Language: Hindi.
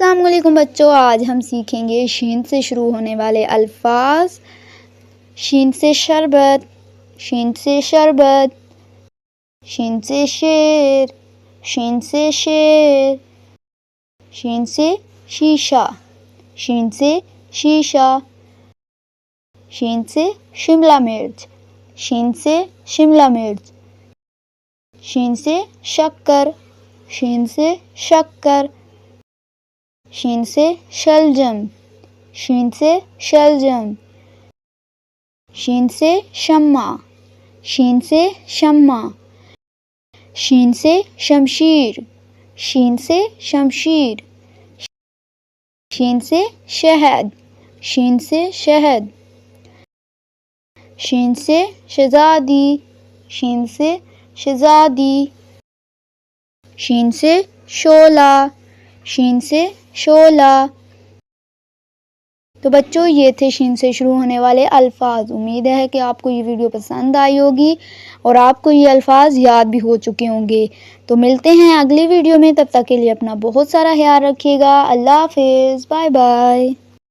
अस्सलाम वालेकुम बच्चों, आज हम सीखेंगे शीन से शुरू होने वाले अल्फाज। शीन से शरबत, शीन से शरबत, शीन से शेर, शीन से शेर, शीन से शीशा, शीन से शीशा, शीन से शिमला मिर्च, शीन से शिमला मिर्च, शीन से शक्कर, शीन से शक्कर, शीन से शलजम, शीन से शलजम, शीन से शम्मा, शीन से शम्मा, शीन से शमशीर, शीन से शमशीर, शीन से शहद, शीन से शहद, शीन से शहजादी, शीन से शहजादी, शीन से शोला, शीन से शोला। तो बच्चों, ये थे शीन से शुरू होने वाले अल्फाज। उम्मीद है कि आपको ये वीडियो पसंद आई होगी और आपको ये अल्फाज याद भी हो चुके होंगे। तो मिलते हैं अगली वीडियो में, तब तक के लिए अपना बहुत सारा ख्याल रखिएगा। अल्लाह हाफिज़, बाय बाय।